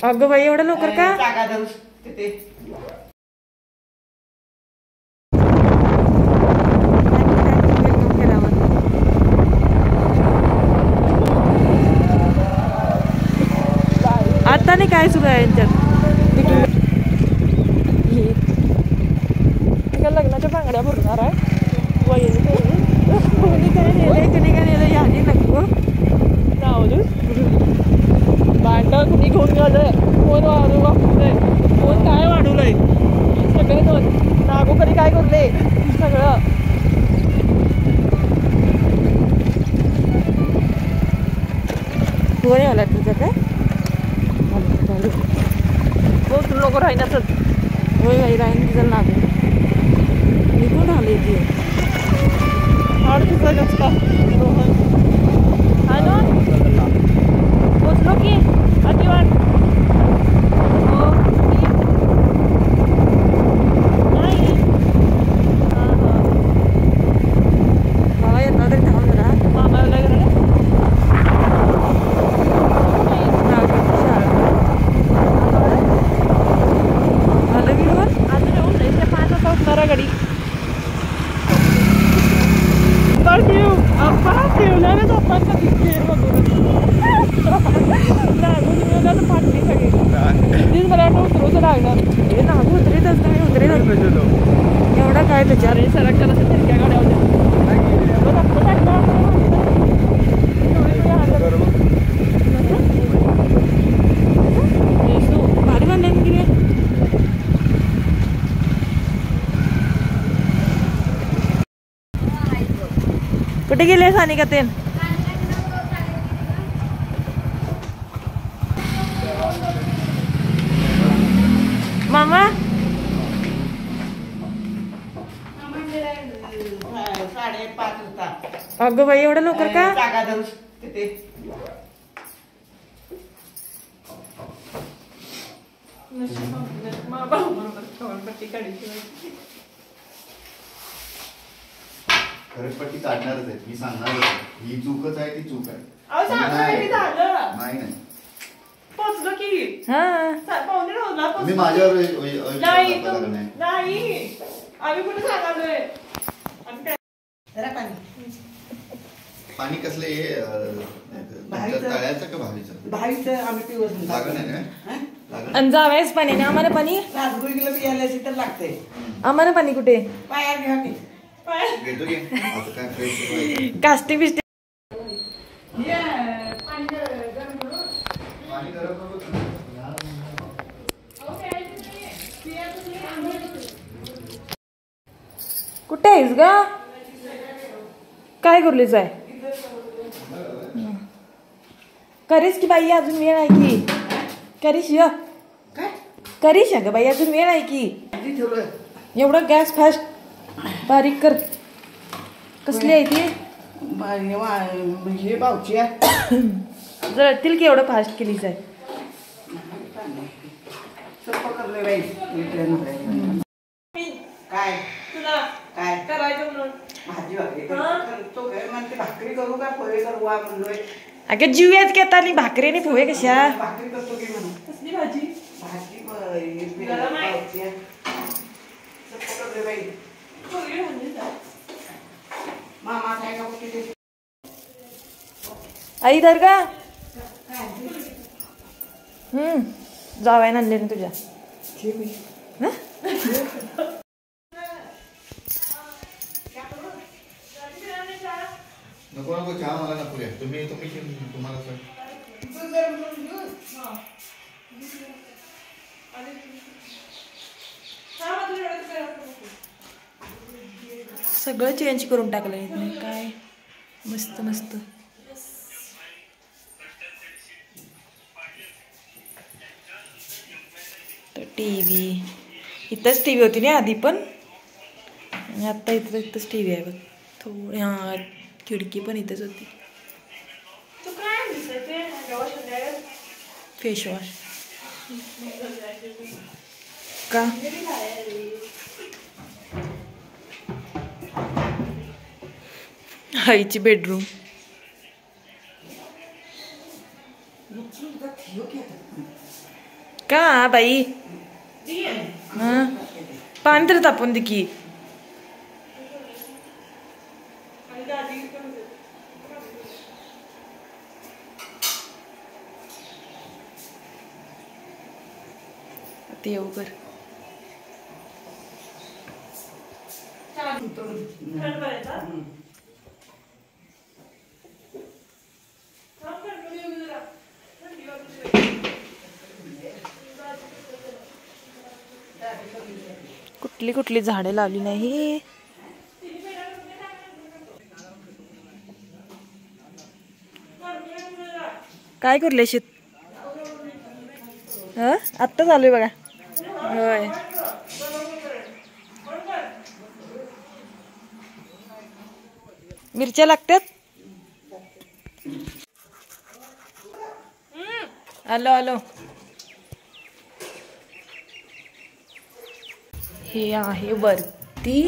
अगं बाई एवढं लवकर का? आता नाही काय सुरू आहे यांच्यात? लग्नाच्या बांगड्या भरणार आहे कोणी काय नेलंय कोणी काय नेलं यादी नको जाऊ दे. भांडं कुणी घेऊन गेलंय कोण वाढवलंय कोण काय वाढवलंय सगळे दोन नागू कधी काय करले सगळं. कोण आला तुझं काय हो तू लोक राहण्यातच होय बाई राहीन तिचं नागू निघून आले ती अडतीच का हॅलो पोचलो की आधी वाट हो नाही हां हां बाबा येता तरी थांब जरा मामा वगैरे गाडी ठेवल्याने आपण फाटली सगळी तीच मला वाटतं उतरूच लागणार हे नागू उतरीतच नाही उतरीत एवढा काय त्याच्यावर सरकच्या असं तिरक्या गाड्या भारी बांधले की कुठे गेले सानिका ते मामा? अगं बाई एवढं लवकर का? खरपट्टी काढणारच आहे मी सांगणार ही चूकच आहे ती चूक आहे. नाही नाही पोचलो की तुम्ही माझ्यावर नाही आम्ही कुठे सांगालोय पाणी कसले तळ्याचं का भावीचं? भावीचं आम्ही पिवस लागण आहे ना आणि जावयाच पाणी ना आम्हाला पाणी राजगुरीला पियायला तर लागते आम्हाला पाणी कुठे पाया घ्या की घेतो की आता काय फ्रेश कास्टिंग बिस्टिंग कुठे आहेस ग? काय करलीच आहे करीस की बाई अजून वेळ आहे की करीस य करीस ग बाई अजून वेळ आहे की एवढं गॅस फास्ट बारीक कर. कसली आहे ती? हे बावची आहे जळतील की एवढं फास्ट केलीच आहे. काय तुला काय करायचं म्हणून भाजी भाकरी करतो काय म्हणते भाकरी करू का पोहे करू म्हणलोय. अगं जीव्यात घेता आणि भाकरी आणि पोहे कशा? भाकरी करतो की म्हणून कसली भाजी? भाजी मामा काय का किती आई धर का जावाय आणले ना तुझ्या नको नको चहा मला नको रे तुम्ही तुम्हाला सगळं चेंज करून टाकलंय काय मस्त मस्त. टीव्ही इथंच टीव्ही होती ना आधी पण आणि आता इथंच टीव्ही आहे बघ. थोडी हा खिडकी पण इथंच होती. फेस वॉश का आईची बेडरूम का बाई पाणी तर तापून दे की ते येऊ कर कुठली कुठली झाडे लावली नाही काय करले शेत आत्ता चालू आहे बघा होय मिरच्या लागतात आलो आलो हे आहे वरती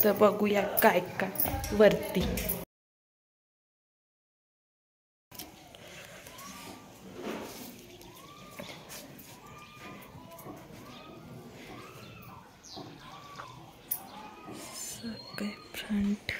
तर बघूया काय काय वरती सगळे फ्रंट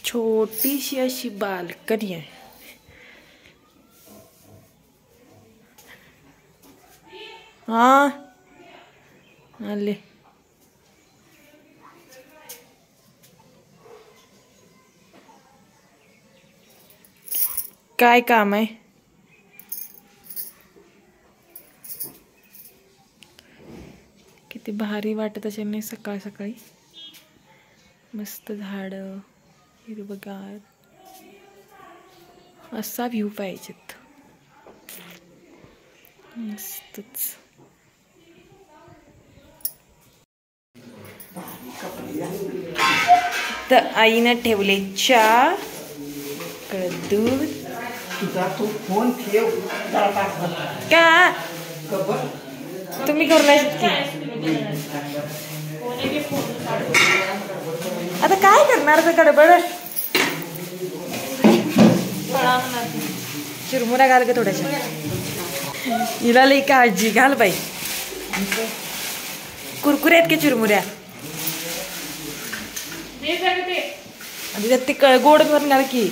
छोटीशी अशी बाल्कनी आहे हा आले काय काम आहे किती भारी वाटत असेल नाही सकाळ सकाळी मस्त झाड हिरवगार असा व्ह्यू पाहिजेत मस्तच तर आईनं ठेवले चहा दूध तुझा तू फोन ठेव का तुम्ही करू नाही आता काय करणार तर गडबड चिरमुऱ्या घाल का थोड्याशा हिला लई काळजी घाल बाई कुरकुरे आहेत की चिरमुऱ्या ते गोड करून घाल की